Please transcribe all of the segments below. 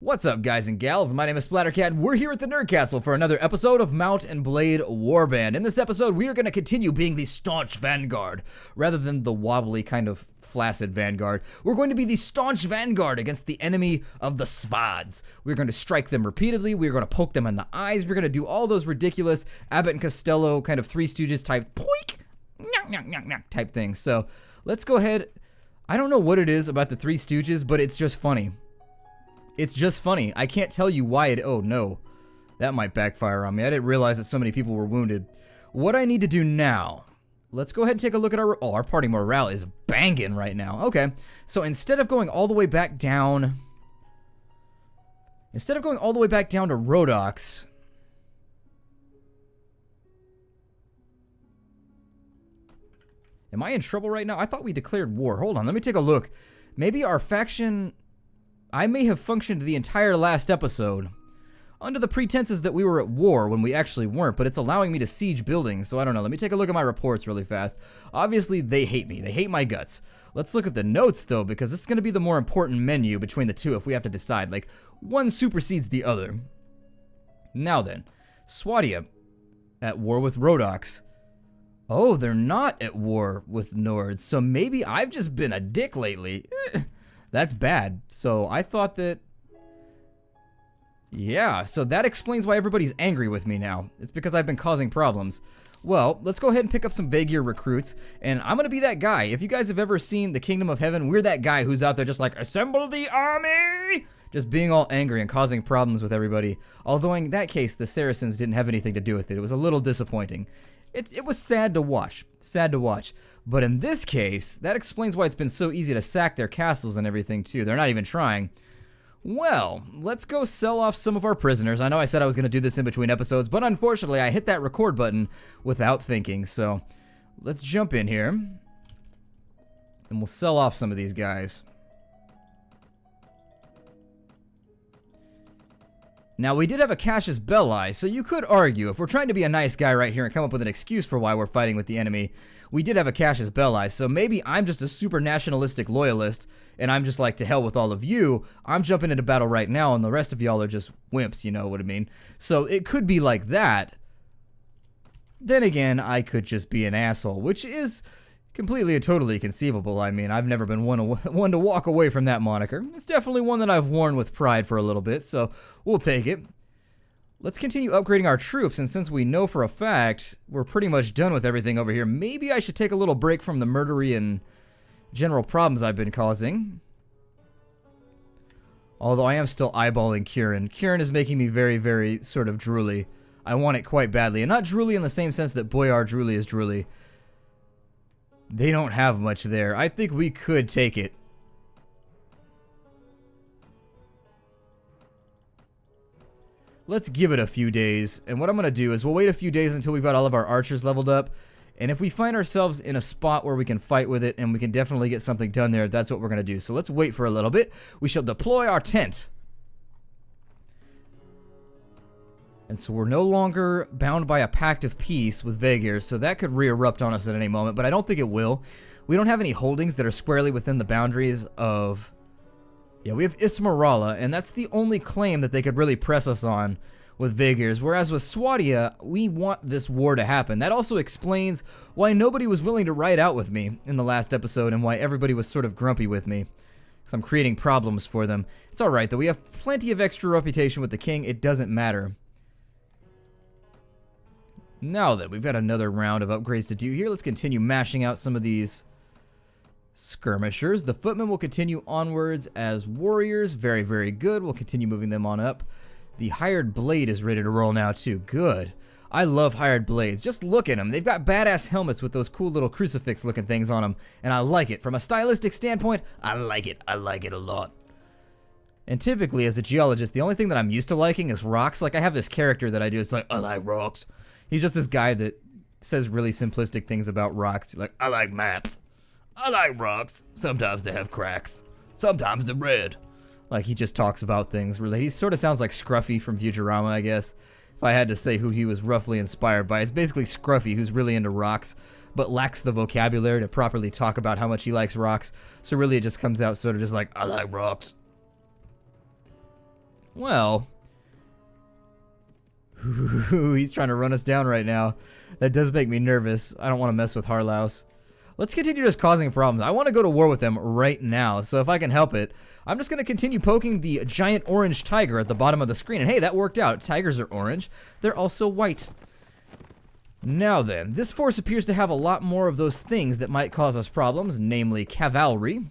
What's up, guys and gals? My name is Splattercat, and we're here at the Nerd Castle for another episode of Mount and Blade Warband. In this episode, we are going to continue being the staunch vanguard, rather than the wobbly, kind of flaccid vanguard. We're going to be the staunch vanguard against the enemy of the Svads. We're going to strike them repeatedly, we're going to poke them in the eyes, we're going to do all those ridiculous Abbott and Costello kind of Three Stooges type poik, type things. So, let's go ahead. I don't know what it is about the Three Stooges, but it's just funny. It's just funny. I can't tell you why it... Oh, no. That might backfire on me. I didn't realize that so many people were wounded. What I need to do now... Let's go ahead and take a look at our... Oh, our party morale is banging right now. Okay. So instead of going all the way back down... Instead of going all the way back down to Rhodox... Am I in trouble right now? I thought we declared war. Hold on. Let me take a look. Maybe our faction... I may have functioned the entire last episode under the pretenses that we were at war when we actually weren't, but it's allowing me to siege buildings, so I don't know. Let me take a look at my reports really fast. Obviously, they hate me. They hate my guts. Let's look at the notes, though, because this is going to be the more important menu between the two if we have to decide. Like, one supersedes the other. Now then, Swadia at war with Rhodox. Oh, they're not at war with Nords, so maybe I've just been a dick lately. That's bad. So I thought that... Yeah, so that explains why everybody's angry with me now. It's because I've been causing problems. Well, let's go ahead and pick up some Vaegier recruits, and I'm gonna be that guy. If you guys have ever seen The Kingdom of Heaven, we're that guy who's out there just like, assemble the army! Just being all angry and causing problems with everybody. Although in that case, the Saracens didn't have anything to do with it. It was a little disappointing. It was sad to watch. Sad to watch. But in this case, that explains why it's been so easy to sack their castles and everything, too. They're not even trying. Well, let's go sell off some of our prisoners. I know I said I was going to do this in between episodes, but unfortunately, I hit that record button without thinking. So, let's jump in here. And we'll sell off some of these guys. Now, we did have a Cassius Belli, so you could argue, if we're trying to be a nice guy right here and come up with an excuse for why we're fighting with the enemy, we did have a Cassius Belli, so maybe I'm just a super nationalistic loyalist, and I'm just like, to hell with all of you, I'm jumping into battle right now, and the rest of y'all are just wimps, you know what I mean? So it could be like that. Then again, I could just be an asshole, which is completely and totally conceivable. I mean, I've never been one to walk away from that moniker. It's definitely one that I've worn with pride for a little bit, so we'll take it. Let's continue upgrading our troops, and since we know for a fact we're pretty much done with everything over here, maybe I should take a little break from the murdery and general problems I've been causing. Although I am still eyeballing Kieran. Kieran is making me very, very sort of drooly. I want it quite badly, and not drooly in the same sense that Boyar Drooly is drooly. They don't have much there. I think we could take it. Let's give it a few days, and what I'm going to do is we'll wait a few days until we've got all of our archers leveled up, and if we find ourselves in a spot where we can fight with it and we can definitely get something done there, that's what we're going to do. So let's wait for a little bit. We shall deploy our tent. And so we're no longer bound by a pact of peace with Vaegier, so that could re-erupt on us at any moment, but I don't think it will. We don't have any holdings that are squarely within the boundaries of... Yeah, we have Ismarala, and that's the only claim that they could really press us on with Vaegiers, whereas with Swadia, we want this war to happen. That also explains why nobody was willing to ride out with me in the last episode and why everybody was sort of grumpy with me. Because I'm creating problems for them. It's alright, though. We have plenty of extra reputation with the king. It doesn't matter. Now then, we've got another round of upgrades to do here. Let's continue mashing out some of these skirmishers. The footmen will continue onwards as warriors. Very, very good. We'll continue moving them on up. The hired blade is ready to roll now, too. Good. I love hired blades. Just look at them. They've got badass helmets with those cool little crucifix-looking things on them, and I like it. From a stylistic standpoint, I like it. I like it a lot. And typically, as a geologist, the only thing that I'm used to liking is rocks. Like, I have this character that I do. It's like, I like rocks. He's just this guy that says really simplistic things about rocks. Like, I like maps. I like rocks. Sometimes they have cracks. Sometimes they're red. Like, he just talks about things. Really, he sort of sounds like Scruffy from Futurama, I guess. If I had to say who he was roughly inspired by, it's basically Scruffy, who's really into rocks, but lacks the vocabulary to properly talk about how much he likes rocks. So really, it just comes out sort of just like, I like rocks. Well, he's trying to run us down right now. That does make me nervous. I don't want to mess with Harlaus. Let's continue just causing problems. I want to go to war with them right now, so if I can help it, I'm just going to continue poking the giant orange tiger at the bottom of the screen. And hey, that worked out. Tigers are orange. They're also white. Now then, this force appears to have a lot more of those things that might cause us problems, namely cavalry.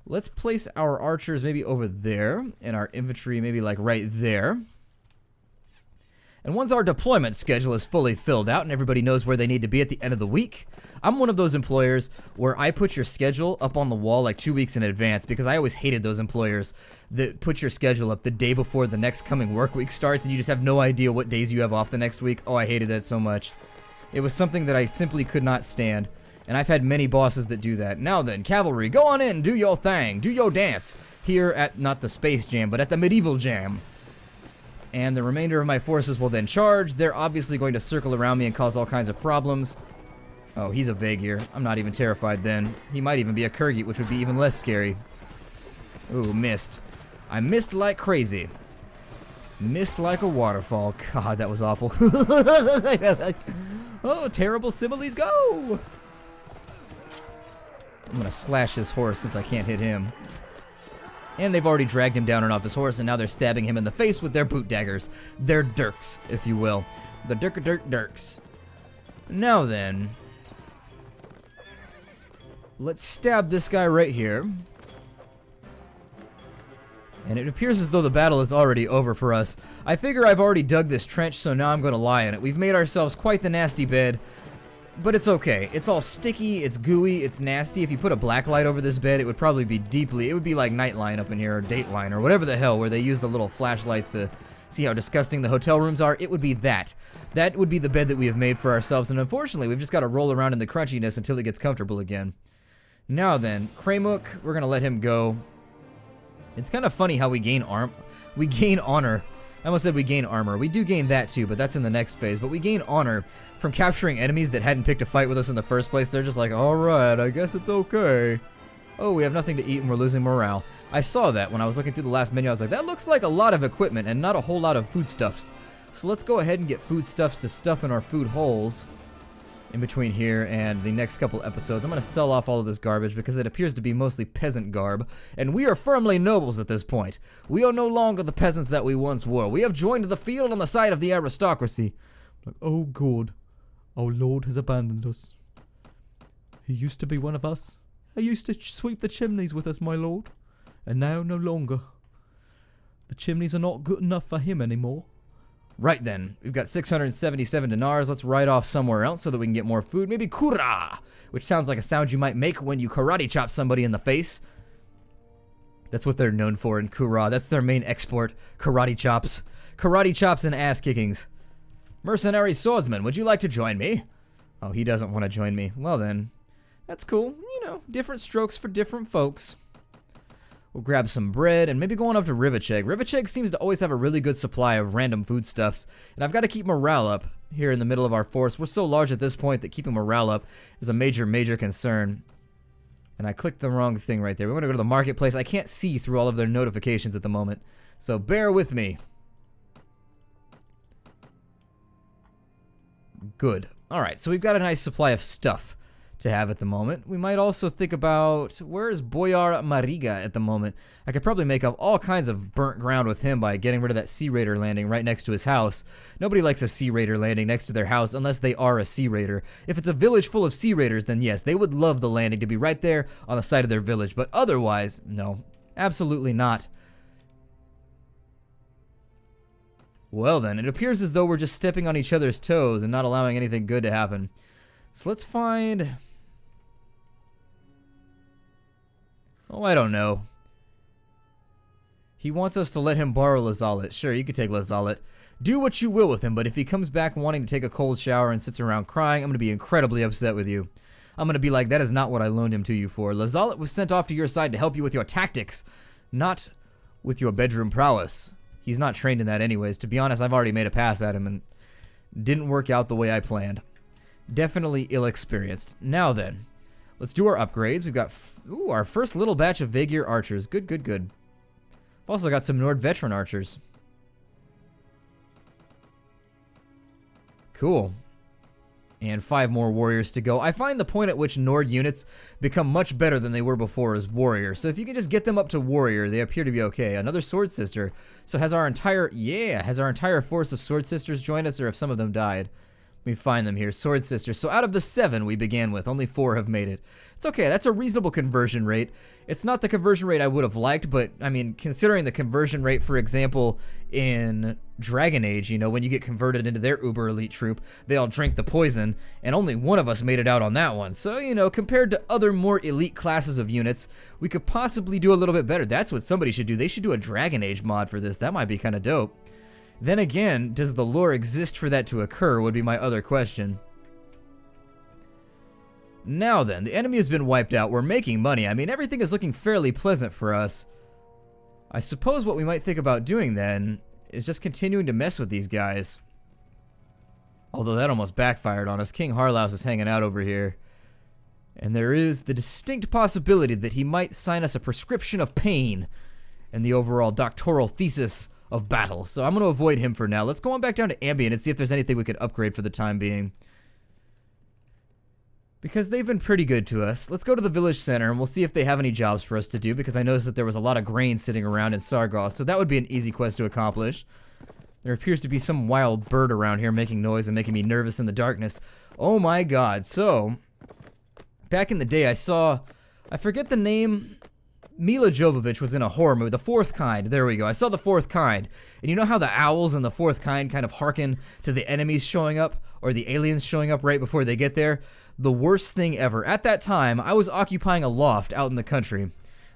Let's place our archers maybe over there, and our infantry maybe like right there. And once our deployment schedule is fully filled out and everybody knows where they need to be at the end of the week, I'm one of those employers where I put your schedule up on the wall like 2 weeks in advance, because I always hated those employers that put your schedule up the day before the next coming work week starts and you just have no idea what days you have off the next week. Oh, I hated that so much. It was something that I simply could not stand, and I've had many bosses that do that. Now then, cavalry, go on in, do your thing, do your dance here at not the Space Jam, but at the Medieval Jam. And the remainder of my forces will then charge. They're obviously going to circle around me and cause all kinds of problems. Oh, he's a Vaegir. I'm not even terrified then. He might even be a Kurgit, which would be even less scary. Ooh, missed. I missed like crazy. Missed like a waterfall. God, that was awful. Oh, terrible similes, go! I'm gonna slash his horse since I can't hit him. And they've already dragged him down and off his horse, and now they're stabbing him in the face with their boot daggers. Their dirks, if you will. The dirks. Now then, let's stab this guy right here. And it appears as though the battle is already over for us. I figure I've already dug this trench, so now I'm going to lie in it. We've made ourselves quite the nasty bed. But it's okay. It's all sticky, it's gooey, it's nasty. If you put a black light over this bed, it would probably be it would be like Nightline up in here, or Dateline, or whatever the hell, where they use the little flashlights to see how disgusting the hotel rooms are. It would be that. That would be the bed that we have made for ourselves, and unfortunately, we've just got to roll around in the crunchiness until it gets comfortable again. Now then, Kramook, we're going to let him go. It's kind of funny how we gain honor. I almost said we gain armor. We do gain that too, but that's in the next phase. But we gain honor from capturing enemies that hadn't picked a fight with us in the first place. They're just like, alright, I guess it's okay. Oh, we have nothing to eat and we're losing morale. I saw that when I was looking through the last menu. I was like, that looks like a lot of equipment and not a whole lot of foodstuffs. So let's go ahead and get foodstuffs to stuff in our food holes in between here and the next couple episodes. I'm going to sell off all of this garbage because it appears to be mostly peasant garb, and we are firmly nobles at this point. We are no longer the peasants that we once were. We have joined the field on the side of the aristocracy. Like, oh God, our Lord has abandoned us. He used to be one of us. He used to sweep the chimneys with us, my Lord, and now no longer. The chimneys are not good enough for him anymore. Right then, we've got 677 dinars. Let's ride off somewhere else so that we can get more food. Maybe kura, which sounds like a sound you might make when you karate chop somebody in the face. That's what they're known for in Kura. That's their main export, karate chops. Karate chops and ass kickings. Mercenary swordsman, would you like to join me? Oh, he doesn't want to join me. Well then, that's cool. You know, different strokes for different folks. We'll grab some bread and maybe go on up to Rivacheg. Rivacheg seems to always have a really good supply of random foodstuffs, and I've got to keep morale up here in the middle of our force. We're so large at this point that keeping morale up is a major, major concern. And I clicked the wrong thing right there. We're going to go to the marketplace. I can't see through all of their notifications at the moment, so bear with me. Good. Alright, so we've got a nice supply of stuff to have at the moment. We might also think about, where is Boyar Mariga at the moment? I could probably make up all kinds of burnt ground with him by getting rid of that Sea Raider landing right next to his house. Nobody likes a Sea Raider landing next to their house unless they are a Sea Raider. If it's a village full of Sea Raiders, then yes, they would love the landing to be right there on the side of their village, but otherwise, no, absolutely not. Well then, it appears as though we're just stepping on each other's toes and not allowing anything good to happen. So let's find... oh, I don't know. He wants us to let him borrow Lazalet. Sure, you could take Lazalet. Do what you will with him, but if he comes back wanting to take a cold shower and sits around crying, I'm going to be incredibly upset with you. I'm going to be like, that is not what I loaned him to you for. Lazalet was sent off to your side to help you with your tactics, not with your bedroom prowess. He's not trained in that anyways. To be honest, I've already made a pass at him and didn't work out the way I planned. Definitely ill-experienced. Now then, let's do our upgrades. We've got our first little batch of Vaegir archers. Good, good, good. I've also got some Nord veteran archers. Cool. And 5 more warriors to go. I find the point at which Nord units become much better than they were before as warrior. So if you can just get them up to warrior, they appear to be okay. Another sword sister. So has our entire force of sword sisters joined us, or have some of them died? Let me find them here. Sword sisters. So out of the 7 we began with, only 4 have made it. It's okay. That's a reasonable conversion rate. It's not the conversion rate I would have liked, but I mean, considering the conversion rate, for example, in Dragon Age, you know, when you get converted into their uber elite troop, they all drink the poison, and only one of us made it out on that one. So, you know, compared to other more elite classes of units, we could possibly do a little bit better. That's what somebody should do. They should do a Dragon Age mod for this. That might be kind of dope. Then again, does the lore exist for that to occur, would be my other question. Now then, the enemy has been wiped out. We're making money. I mean, everything is looking fairly pleasant for us. I suppose what we might think about doing then is just continuing to mess with these guys. Although that almost backfired on us. King Harlaus is hanging out over here. And there is the distinct possibility that he might sign us a prescription of pain in the overall doctoral thesis of battle. So I'm going to avoid him for now. Let's go on back down to Ambient and see if there's anything we could upgrade for the time being. Because they've been pretty good to us. Let's go to the village center and we'll see if they have any jobs for us to do, because I noticed that there was a lot of grain sitting around in Sargoth, so that would be an easy quest to accomplish. There appears to be some wild bird around here making noise and making me nervous in the darkness. Oh my god. So, back in the day I forget the name. Mila Jovovich was in a horror movie, The Fourth Kind. There we go. I saw The Fourth Kind. And you know how the owls in The Fourth Kind kind of hearken to the enemies showing up, or the aliens showing up right before they get there? The worst thing ever. At that time, I was occupying a loft out in the country.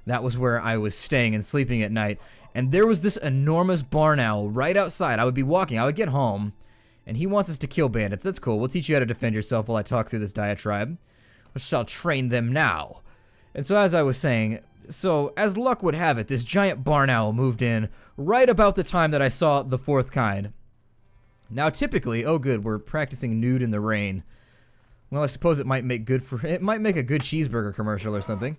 That was where I was staying and sleeping at night. And there was this enormous barn owl right outside. I would be walking. I would get home. And he wants us to kill bandits. That's cool. We'll teach you how to defend yourself while I talk through this diatribe. We shall train them now. And so as I was saying, so as luck would have it, this giant barn owl moved in right about the time that I saw The Fourth Kind. Now typically, oh good, we're practicing nude in the rain. Well, I suppose it might make a good cheeseburger commercial or something.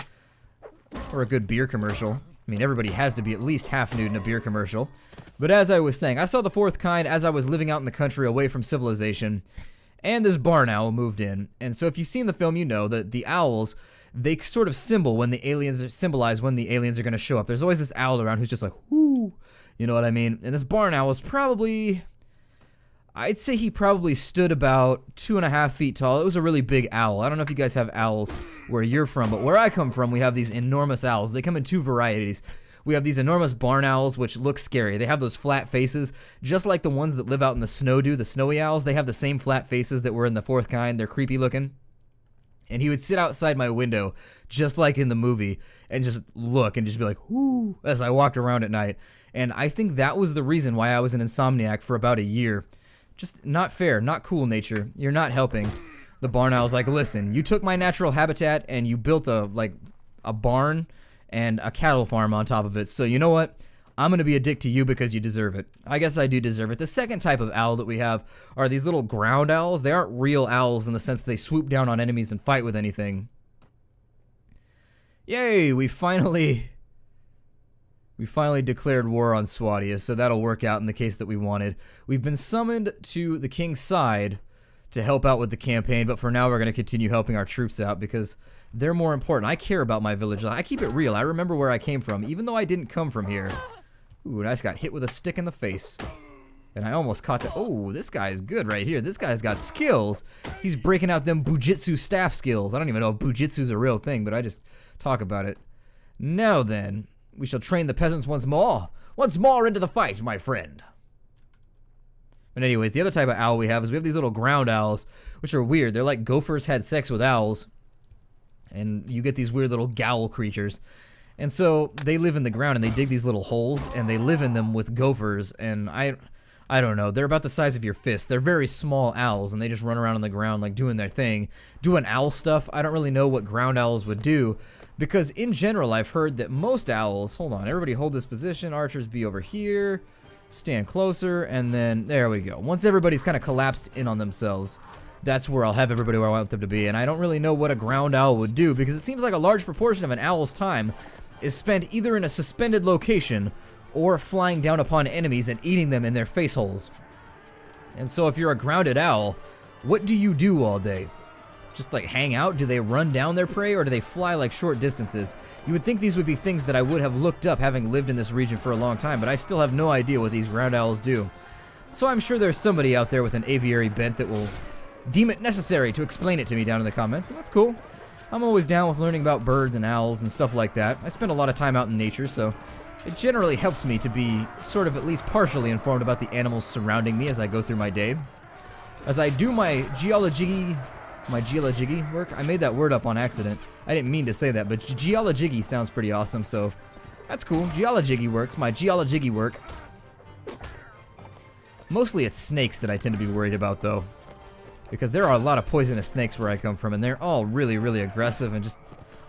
Or a good beer commercial. I mean, everybody has to be at least half nude in a beer commercial. But as I was saying, I saw The Fourth Kind as I was living out in the country away from civilization. And this barn owl moved in. And so if you've seen the film, you know that the owls, they sort of symbolize when the aliens are going to show up. There's always this owl around who's just like, whoo, you know what I mean? And this barn owl is probably, I'd say he probably stood about 2.5 feet tall. It was a really big owl. I don't know if you guys have owls where you're from, but where I come from, we have these enormous owls. They come in 2 varieties. We have these enormous barn owls, which look scary. They have those flat faces, just like the ones that live out in the snow do. The snowy owls, they have the same flat faces that were in The Fourth Kind. They're creepy looking. And he would sit outside my window, just like in the movie, and just look and just be like, whoo, as I walked around at night. And I think that was the reason why I was an insomniac for about a year. Just not fair, not cool, nature. You're not helping. The barn owl's like, listen, you took my natural habitat and you built a barn and a cattle farm on top of it. So you know what? I'm going to be a dick to you because you deserve it. I guess I do deserve it. The second type of owl that we have are these little ground owls. They aren't real owls in the sense that they swoop down on enemies and fight with anything. Yay, we finally declared war on Swadia, so that'll work out in the case that we wanted. We've been summoned to the king's side to help out with the campaign, but for now we're going to continue helping our troops out because they're more important. I care about my village. I keep it real. I remember where I came from, even though I didn't come from here. Ooh, and I just got hit with a stick in the face. And I almost caught that. Oh, this guy is good right here. This guy's got skills. He's breaking out them Bujitsu staff skills. I don't even know if Bujitsu's a real thing, but I just talk about it. Now then, we shall train the peasants once more. Once more into the fight, my friend. But anyways, the other type of owl we have these little ground owls, which are weird. They're like gophers had sex with owls. And you get these weird little gowl creatures. And so they live in the ground and they dig these little holes and they live in them with gophers. And I don't know. They're about the size of your fist. They're very small owls and they just run around on the ground like doing their thing. Doing owl stuff. I don't really know what ground owls would do. Because in general, I've heard that most owls... Hold on. Everybody hold this position. Archers be over here. Stand closer. And then there we go. Once everybody's kind of collapsed in on themselves, that's where I'll have everybody where I want them to be. And I don't really know what a ground owl would do because it seems like a large proportion of an owl's time is spent either in a suspended location or flying down upon enemies and eating them in their face holes. And so if you're a grounded owl, what do you do all day? Just like hang out? Do they run down their prey, or do they fly like short distances? You would think these would be things that I would have looked up having lived in this region for a long time, but I still have no idea what these ground owls do. So I'm sure there's somebody out there with an aviary bent that will deem it necessary to explain it to me down in the comments, and that's cool. I'm always down with learning about birds and owls and stuff like that. I spend a lot of time out in nature, so it generally helps me to be sort of at least partially informed about the animals surrounding me as I go through my day. As I do my geology work. I made that word up on accident. I didn't mean to say that, but geology sounds pretty awesome, so that's cool. Geology works. My geology work. Mostly it's snakes that I tend to be worried about, though, because there are a lot of poisonous snakes where I come from, and they're all really, really aggressive and just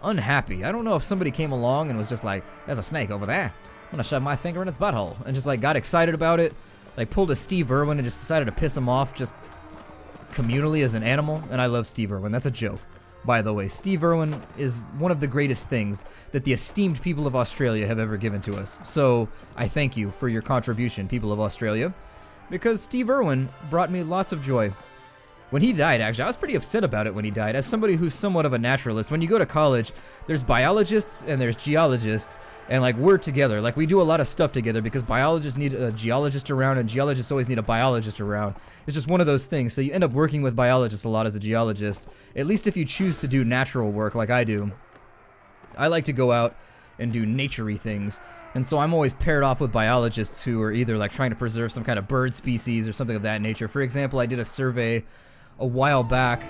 unhappy. I don't know if somebody came along and was just like, there's a snake over there. I'm gonna shove my finger in its butthole, and just like got excited about it, like pulled a Steve Irwin and just decided to piss him off just communally as an animal. And I love Steve Irwin. That's a joke, by the way. Steve Irwin is one of the greatest things that the esteemed people of Australia have ever given to us. So I thank you for your contribution, people of Australia, because Steve Irwin brought me lots of joy. When he died, actually, I was pretty upset about it when he died. As somebody who's somewhat of a naturalist, when you go to college, there's biologists and there's geologists, and like we're together. Like we do a lot of stuff together because biologists need a geologist around and geologists always need a biologist around. It's just one of those things. So you end up working with biologists a lot as a geologist, at least if you choose to do natural work like I do. I like to go out and do nature-y things. And so I'm always paired off with biologists who are either like trying to preserve some kind of bird species or something of that nature. For example, I did a survey a while back.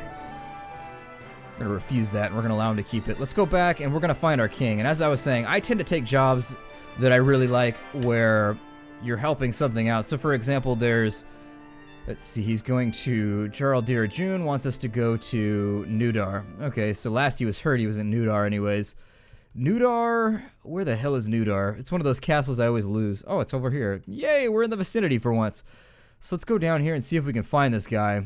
We're gonna refuse that and we're gonna allow him to keep it. Let's go back and we're gonna find our king. And as I was saying, I tend to take jobs that I really like where you're helping something out. So for example, there's, let's see, he's going to Jarl Dir June wants us to go to Nudar. Okay, so last he was heard he was in Nudar anyways. Nudar, where the hell is Nudar? It's one of those castles I always lose. Oh, it's over here. Yay, we're in the vicinity for once. So let's go down here and see if we can find this guy.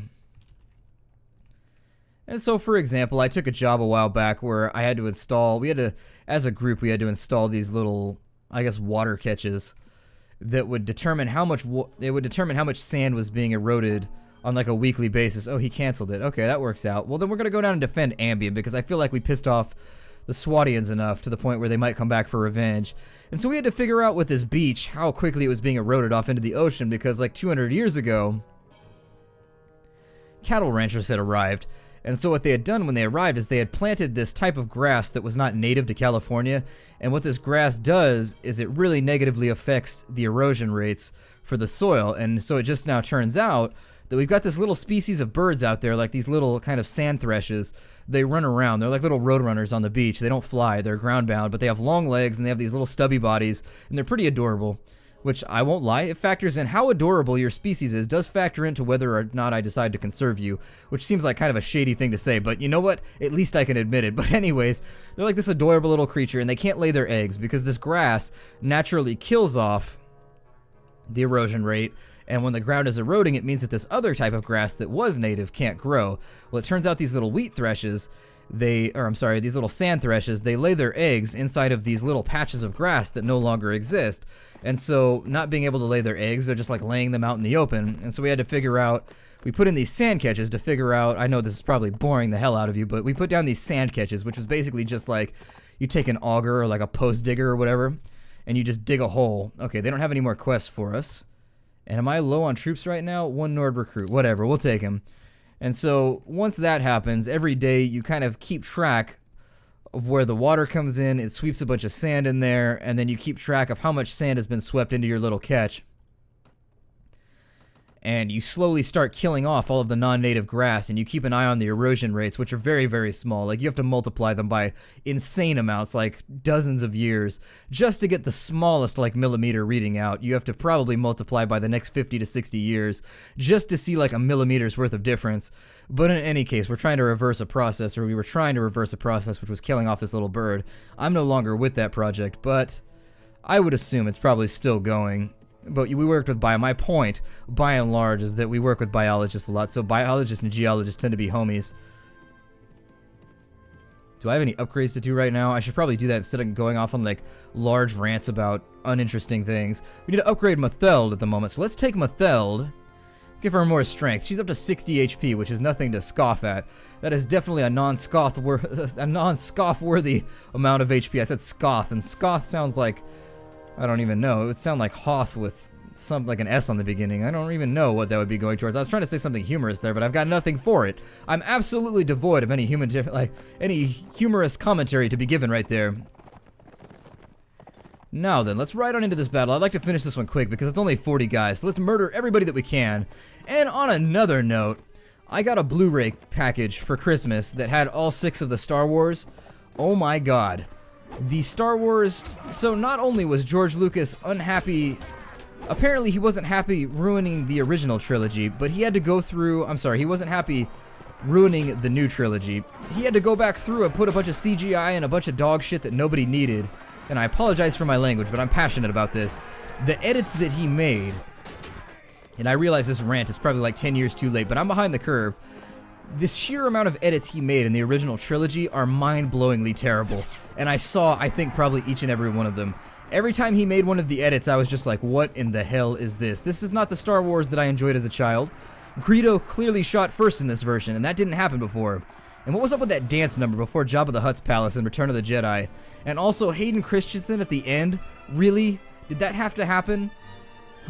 And so, for example, I took a job a while back where I had to install, as a group, we had to install these little, I guess, water catches that would determine how much, sand was being eroded on like a weekly basis. Oh, he canceled it. Okay, that works out. Well, then we're going to go down and defend Ambien because I feel like we pissed off the Swatians enough to the point where they might come back for revenge. And so we had to figure out with this beach how quickly it was being eroded off into the ocean because like 200 years ago, cattle ranchers had arrived. And so what they had done when they arrived is they had planted this type of grass that was not native to California. And what this grass does is it really negatively affects the erosion rates for the soil. And so it just now turns out that we've got this little species of birds out there, like these little kind of sand thrushes. They run around. They're like little road runners on the beach. They don't fly. They're ground bound, but they have long legs and they have these little stubby bodies. And they're pretty adorable. Which, I won't lie, it factors in how adorable your species is, does factor into whether or not I decide to conserve you, which seems like kind of a shady thing to say, but you know what? At least I can admit it. But anyways, they're like this adorable little creature, and they can't lay their eggs because this grass naturally kills off the erosion rate, and when the ground is eroding, it means that this other type of grass that was native can't grow. Well, it turns out these little wheat thrushes, these little sand thrushes, they lay their eggs inside of these little patches of grass that no longer exist. And so, not being able to lay their eggs, they're just like laying them out in the open. And so we had to figure out, we put in these sand catches to figure out, I know this is probably boring the hell out of you, but we put down these sand catches, which was basically just like, you take an auger or like a post digger or whatever, and you just dig a hole. Okay, they don't have any more quests for us. And am I low on troops right now? 1 Nord recruit, whatever, we'll take him. And so, once that happens, every day you kind of keep track of where the water comes in, it sweeps a bunch of sand in there, and then you keep track of how much sand has been swept into your little catch. And you slowly start killing off all of the non-native grass, and you keep an eye on the erosion rates, which are very, very small. Like, you have to multiply them by insane amounts, like dozens of years, just to get the smallest, like, millimeter reading out. You have to probably multiply by the next 50 to 60 years, just to see, like, a millimeter's worth of difference. But in any case, we were trying to reverse a process which was killing off this little bird. I'm no longer with that project, but I would assume it's probably still going. But we worked with my point, by and large, is that we work with biologists a lot. So biologists and geologists tend to be homies. Do I have any upgrades to do right now? I should probably do that instead of going off on like large rants about uninteresting things. We need to upgrade Matheld at the moment, so let's take Matheld. Give her more strength. She's up to 60 HP, which is nothing to scoff at. That is definitely a non-scoff worthy amount of HP. I said scoff, and scoff sounds like, I don't even know. It would sound like Hoth with like an S on the beginning. I don't even know what that would be going towards. I was trying to say something humorous there, but I've got nothing for it. I'm absolutely devoid of any humorous commentary to be given right there. Now then, let's ride on into this battle. I'd like to finish this one quick because it's only 40 guys, so let's murder everybody that we can. And on another note, I got a Blu-ray package for Christmas that had all 6 of the Star Wars. Oh my god. The Star Wars... So not only was George Lucas unhappy... Apparently he wasn't happy ruining the original trilogy, but he had to go through... I'm sorry, he wasn't happy ruining the new trilogy. He had to go back through and put a bunch of CGI and a bunch of dog shit that nobody needed. And I apologize for my language, but I'm passionate about this. The edits that he made, and I realize this rant is probably like 10 years too late, but I'm behind the curve. The sheer amount of edits he made in the original trilogy are mind-blowingly terrible. And I saw, I think, probably each and every one of them. Every time he made one of the edits, I was just like, what in the hell is this? This is not the Star Wars that I enjoyed as a child. Greedo clearly shot first in this version, and that didn't happen before. And what was up with that dance number before Jabba the Hutt's palace in Return of the Jedi? And also Hayden Christensen at the end? Really? Did that have to happen?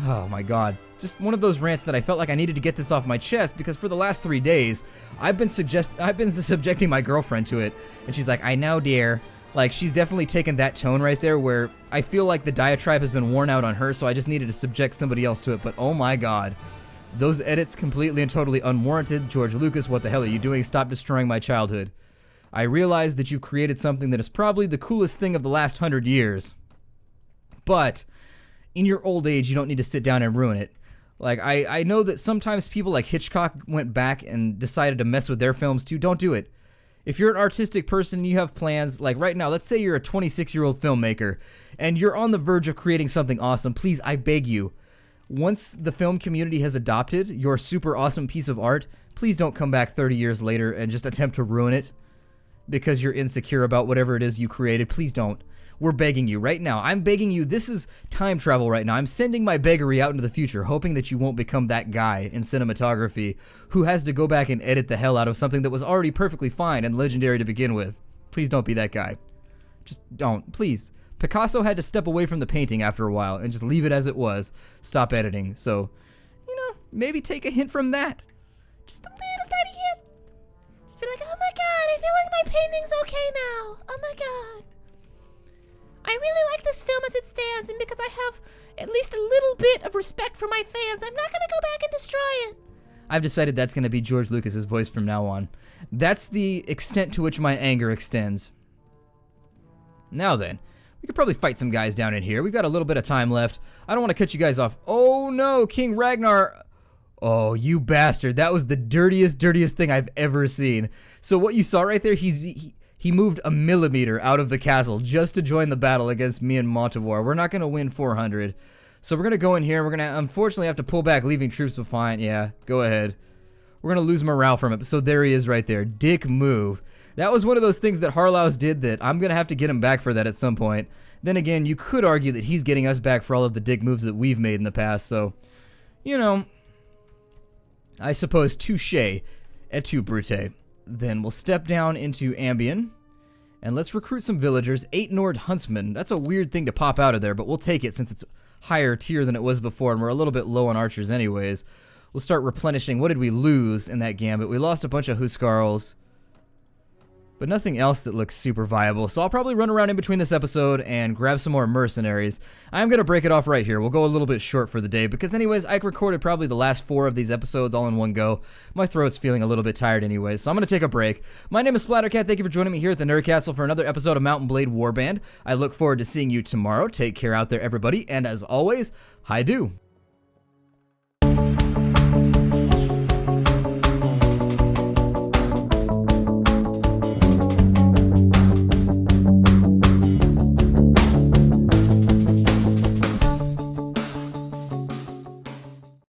Oh my god. Just one of those rants that I felt like I needed to get this off my chest because for the last 3 days, I've been subjecting my girlfriend to it. And she's like, I know, dear. Like, she's definitely taken that tone right there where I feel like the diatribe has been worn out on her, so I just needed to subject somebody else to it. But oh my god. Those edits completely and totally unwarranted. George Lucas, what the hell are you doing? Stop destroying my childhood. I realize that you've created something that is probably the coolest thing of the last 100 years. But in your old age, you don't need to sit down and ruin it. Like, I know that sometimes people like Hitchcock went back and decided to mess with their films too. Don't do it. If you're an artistic person, you have plans, like right now, let's say you're a 26-year-old filmmaker, and you're on the verge of creating something awesome, please, I beg you, once the film community has adopted your super awesome piece of art, please don't come back 30 years later and just attempt to ruin it because you're insecure about whatever it is you created. Please don't. We're begging you right now. I'm begging you. This is time travel right now. I'm sending my beggary out into the future, hoping that you won't become that guy in cinematography who has to go back and edit the hell out of something that was already perfectly fine and legendary to begin with. Please don't be that guy. Just don't. Please. Picasso had to step away from the painting after a while and just leave it as it was. Stop editing. So, maybe take a hint from that. Just a little tiny hint. Just be like, oh my god, I feel like my painting's okay now. Oh my god. I really like this film as it stands, and because I have at least a little bit of respect for my fans, I'm not gonna go back and destroy it. I've decided that's gonna be George Lucas's voice from now on. That's the extent to which my anger extends. Now then, we could probably fight some guys down in here. We've got a little bit of time left. I don't want to cut you guys off. Oh no, King Ragnar. Oh, you bastard. That was the dirtiest thing I've ever seen. So what you saw right there, he moved a millimeter out of the castle just to join the battle against me and Montevor. We're not going to win 400. So we're going to go in here. We're going to unfortunately have to pull back, leaving troops behind. Yeah, go ahead. We're going to lose morale from it. So there he is right there. Dick move. That was one of those things that Harlow's did that I'm going to have to get him back for that at some point. Then again, you could argue that he's getting us back for all of the dick moves that we've made in the past. So, I suppose touche et tu, Brute. Then we'll step down into Ambien. And let's recruit some villagers. 8 Nord Huntsmen. That's a weird thing to pop out of there, but we'll take it since it's higher tier than it was before, and we're a little bit low on archers anyways. We'll start replenishing. What did we lose in that gambit? We lost a bunch of Huskarls, but nothing else that looks super viable. So I'll probably run around in between this episode and grab some more mercenaries. I'm going to break it off right here. We'll go a little bit short for the day because anyways, I recorded probably the last 4 of these episodes all in one go. My throat's feeling a little bit tired anyways, so I'm going to take a break. My name is Splattercat. Thank you for joining me here at the Nerd Castle for another episode of Mount & Blade Warband. I look forward to seeing you tomorrow. Take care out there, everybody. And as always, hi-do.